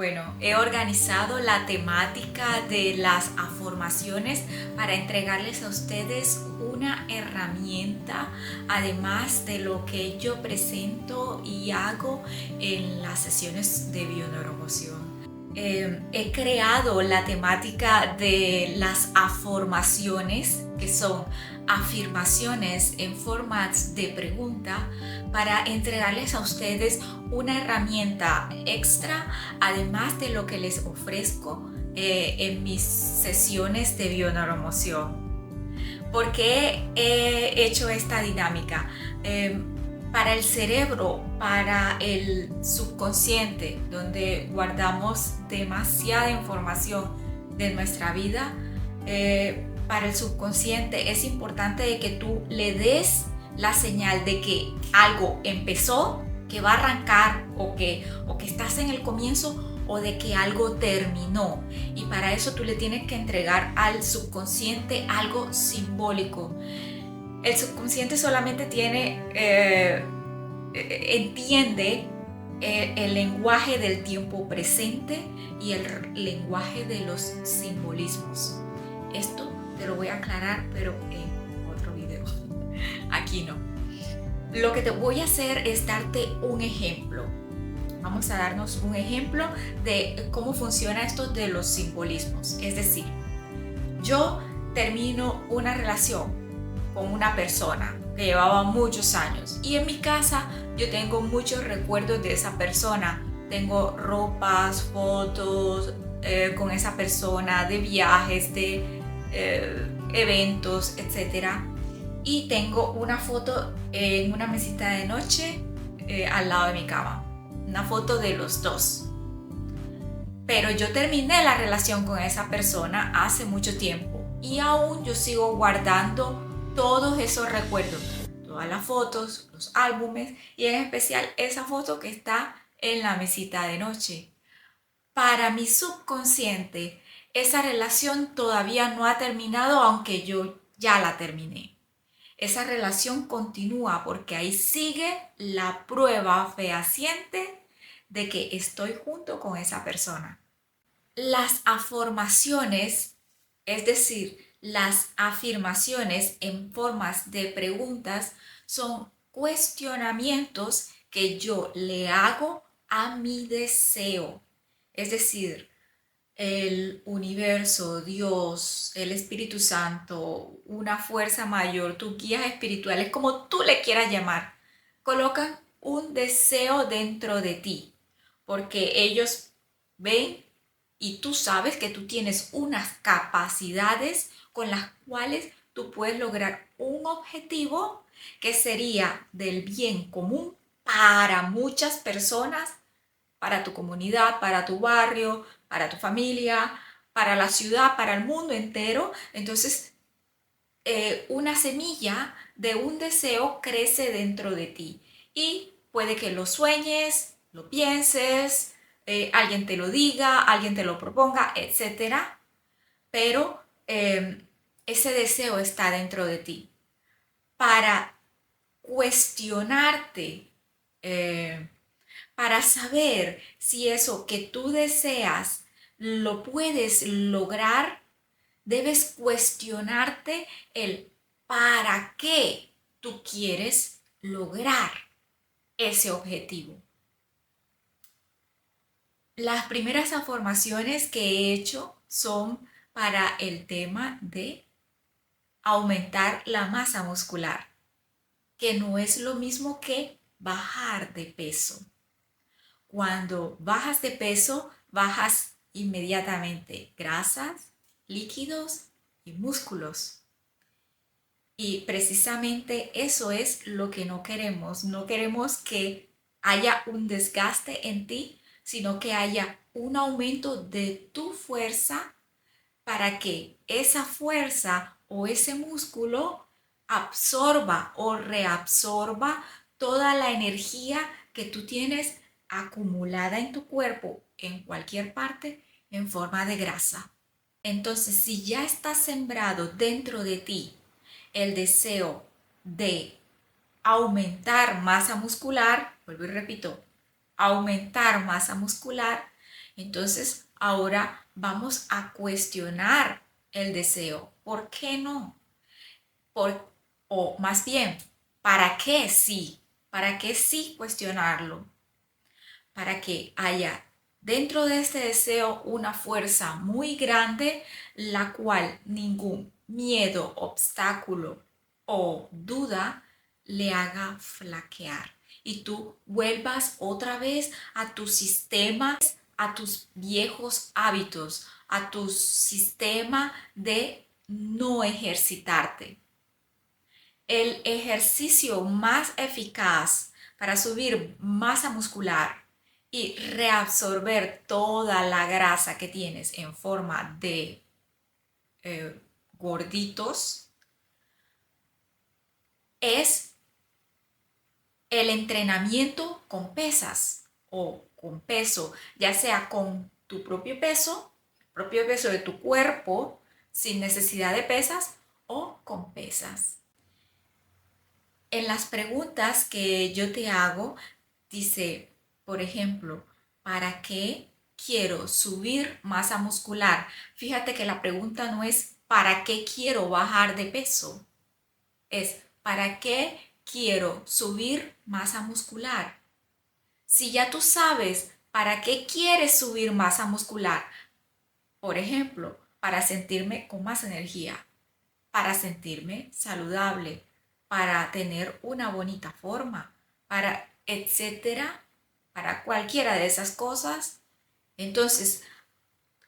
Bueno, he organizado la temática de las afirmaciones para entregarles a ustedes una herramienta, además de lo que yo presento y hago en las sesiones de bioneuromoción. He creado la temática de las afirmaciones, que son afirmaciones en formas de pregunta, para entregarles a ustedes una herramienta extra, además de lo que les ofrezco en mis sesiones de bioneuromoción. ¿Por qué he hecho esta dinámica? Para el cerebro, para el subconsciente, donde guardamos demasiada información de nuestra vida, para el subconsciente es importante de que tú le des la señal de que algo empezó, que va a arrancar o que estás en el comienzo, o de que algo terminó. Y para eso tú le tienes que entregar al subconsciente algo simbólico. El subconsciente solamente entiende el lenguaje del tiempo presente y el lenguaje de los simbolismos. Esto te lo voy a aclarar, pero en otro video. Aquí no. Lo que te voy a hacer es darte un ejemplo. Vamos a darnos un ejemplo de cómo funciona esto de los simbolismos. Es decir, yo termino una relación con una persona que llevaba muchos años y en mi casa yo tengo muchos recuerdos de esa persona. Tengo ropas, fotos con esa persona, de viajes, de eventos, etc. Y tengo una foto en una mesita de noche al lado de mi cama. Una foto de los dos. Pero yo terminé la relación con esa persona hace mucho tiempo y aún yo sigo guardando todos esos recuerdos, todas las fotos, los álbumes y en especial esa foto que está en la mesita de noche. Para mi subconsciente, esa relación todavía no ha terminado, aunque yo ya la terminé. Esa relación continúa porque ahí sigue la prueba fehaciente de que estoy junto con esa persona. Las afirmaciones, es decir, las afirmaciones en formas de preguntas, son cuestionamientos que yo le hago a mi deseo. Es decir, el universo, Dios, el Espíritu Santo, una fuerza mayor, tus guías espirituales, como tú le quieras llamar, colocan un deseo dentro de ti, porque ellos ven y tú sabes que tú tienes unas capacidades con las cuales tú puedes lograr un objetivo que sería del bien común para muchas personas, para tu comunidad, para tu barrio, para tu familia, para la ciudad, para el mundo entero. Entonces, una semilla de un deseo crece dentro de ti y puede que lo sueñes, lo pienses, alguien te lo diga, alguien te lo proponga, etcétera. Pero ese deseo está dentro de ti. Para cuestionarte, para saber si eso que tú deseas lo puedes lograr, debes cuestionarte el para qué tú quieres lograr ese objetivo. Las primeras afirmaciones que he hecho son para el tema de aumentar la masa muscular, que no es lo mismo que bajar de peso. Cuando bajas de peso, bajas inmediatamente grasas, líquidos y músculos. Y precisamente eso es lo que no queremos. No queremos que haya un desgaste en ti, sino que haya un aumento de tu fuerza para que esa fuerza o ese músculo absorba o reabsorba toda la energía que tú tienes acumulada en tu cuerpo en cualquier parte en forma de grasa. Entonces, si ya está sembrado dentro de ti el deseo de aumentar masa muscular, vuelvo y repito, aumentar masa muscular, Entonces, ahora vamos a cuestionar el deseo. ¿Por qué no? O más bien, ¿para qué sí? ¿Para qué sí cuestionarlo? Para que haya dentro de este deseo una fuerza muy grande, la cual ningún miedo, obstáculo o duda le haga flaquear. Y tú vuelvas otra vez a tu sistema, a tus viejos hábitos, a tu sistema de no ejercitarte. El ejercicio más eficaz para subir masa muscular y reabsorber toda la grasa que tienes en forma de gorditos es el entrenamiento con pesas o con peso, ya sea con tu propio peso de tu cuerpo, sin necesidad de pesas, o con pesas. En las preguntas que yo te hago, dice, por ejemplo, ¿para qué quiero subir masa muscular? Fíjate que la pregunta no es ¿para qué quiero bajar de peso? Es ¿para qué quiero subir masa muscular? Si ya tú sabes para qué quieres subir masa muscular, por ejemplo, para sentirme con más energía, para sentirme saludable, para tener una bonita forma, para etcétera, para cualquiera de esas cosas, entonces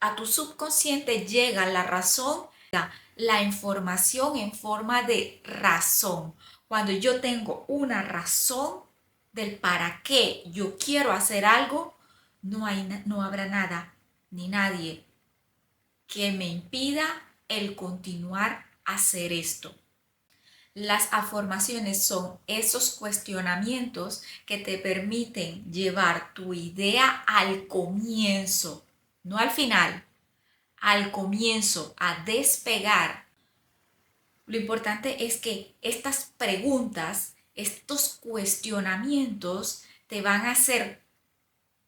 a tu subconsciente llega la razón, la información en forma de razón. Cuando yo tengo una razón del para qué yo quiero hacer algo, no habrá nada ni nadie que me impida el continuar a hacer esto. Las afirmaciones son esos cuestionamientos que te permiten llevar tu idea al comienzo, no al final, al comienzo, a despegar. Lo importante es que estas preguntas, estos cuestionamientos te van a hacer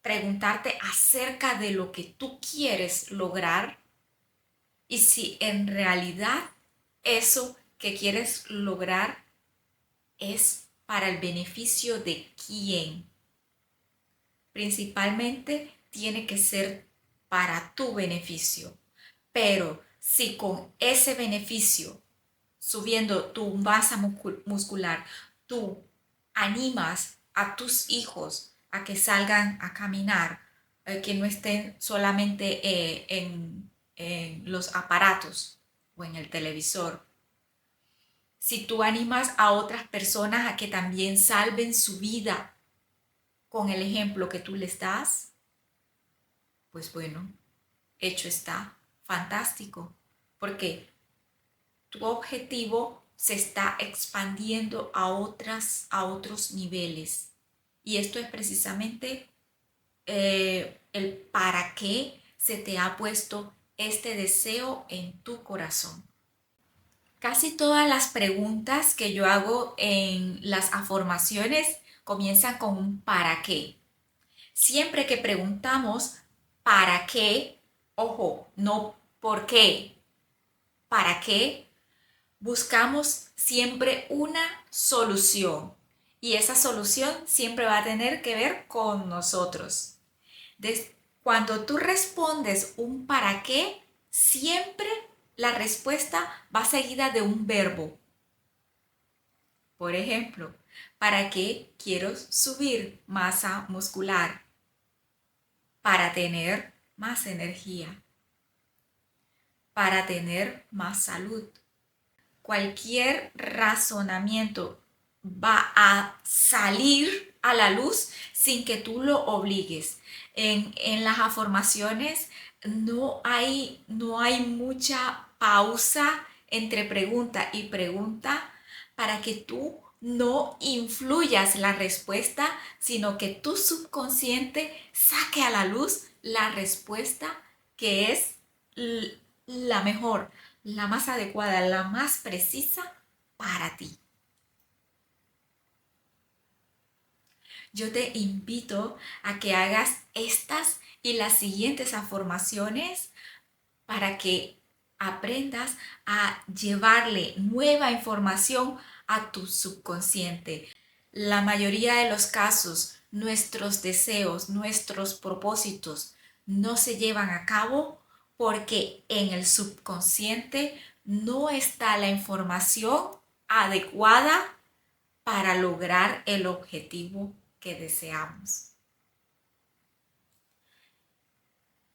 preguntarte acerca de lo que tú quieres lograr y si en realidad eso que quieres lograr es para el beneficio de quién. Principalmente tiene que ser para tu beneficio. Pero si con ese beneficio, subiendo tu masa muscular, tú animas a tus hijos a que salgan a caminar, que no estén solamente en los aparatos o en el televisor. Si tú animas a otras personas a que también salven su vida con el ejemplo que tú les das, pues bueno, hecho está, fantástico, porque tu objetivo se está expandiendo a otros niveles. Y esto es precisamente el para qué se te ha puesto este deseo en tu corazón. Casi todas las preguntas que yo hago en las afirmaciones comienzan con un para qué. Siempre que preguntamos para qué, ojo, no por qué, para qué, buscamos siempre una solución. Y esa solución siempre va a tener que ver con nosotros. Cuando tú respondes un para qué, siempre la respuesta va seguida de un verbo. Por ejemplo, ¿para qué quiero subir masa muscular? Para tener más energía, para tener más salud. Cualquier razonamiento va a salir a la luz sin que tú lo obligues. En las afirmaciones no hay mucha pausa entre pregunta y pregunta para que tú no influyas la respuesta, sino que tu subconsciente saque a la luz la respuesta que es la mejor, la más adecuada, la más precisa para ti. yo te invito a que hagas estas y las siguientes afirmaciones para que aprendas a llevarle nueva información a tu subconsciente. La mayoría de los casos, nuestros deseos, nuestros propósitos no se llevan a cabo porque en el subconsciente no está la información adecuada para lograr el objetivo que deseamos.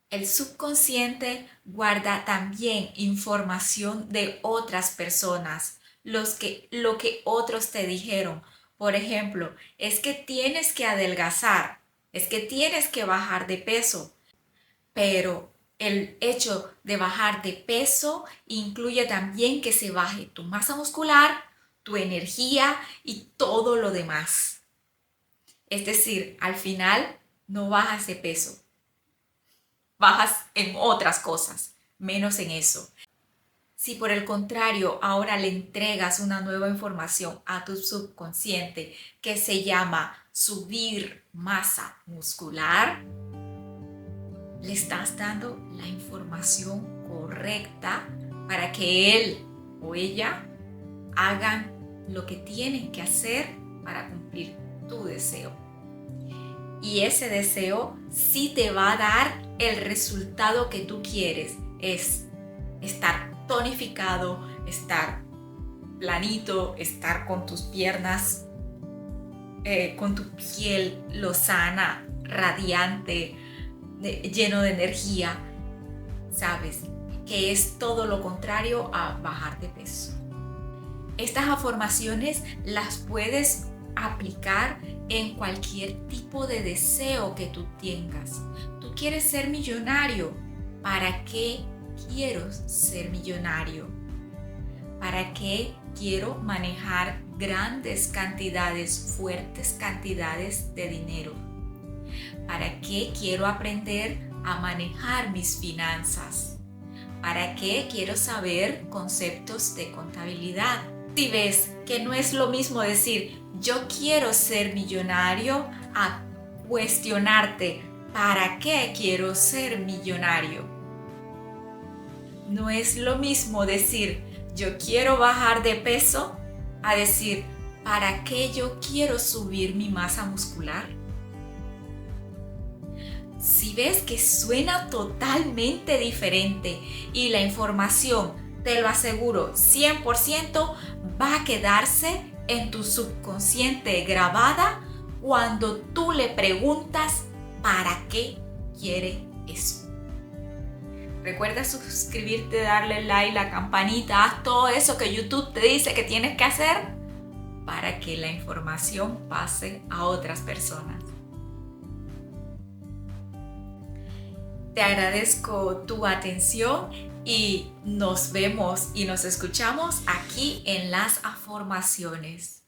El subconsciente guarda también información de otras personas, lo que otros te dijeron. Por ejemplo, es que tienes que adelgazar, es que tienes que bajar de peso, pero el hecho de bajar de peso incluye también que se baje tu masa muscular, tu energía y todo lo demás. Es decir, al final no bajas de peso, bajas en otras cosas, menos en eso. Si por el contrario ahora le entregas una nueva información a tu subconsciente que se llama subir masa muscular, le estás dando la información correcta para que él o ella hagan lo que tienen que hacer para cumplir tu deseo. Y ese deseo sí te va a dar el resultado que tú quieres. Es estar tonificado, estar planito, estar con tus piernas, con tu piel lozana, radiante, lleno de energía. Sabes que es todo lo contrario a bajar de peso. Estas afirmaciones las puedes aplicar en cualquier tipo de deseo que tú tengas. Tú quieres ser millonario. ¿Para qué quiero ser millonario? ¿Para qué quiero manejar grandes cantidades, fuertes cantidades de dinero? ¿Para qué quiero aprender a manejar mis finanzas? ¿Para qué quiero saber conceptos de contabilidad? Si ves que no es lo mismo decir yo quiero ser millonario a cuestionarte ¿para qué quiero ser millonario? No es lo mismo decir yo quiero bajar de peso a decir ¿para qué yo quiero subir mi masa muscular? Si ves que suena totalmente diferente y la información, te lo aseguro, 100% va a quedarse en tu subconsciente grabada cuando tú le preguntas ¿para qué quiere eso? Recuerda suscribirte, darle like, la campanita, haz todo eso que YouTube te dice que tienes que hacer para que la información pase a otras personas. Te agradezco tu atención y nos vemos y nos escuchamos aquí en las afirmaciones.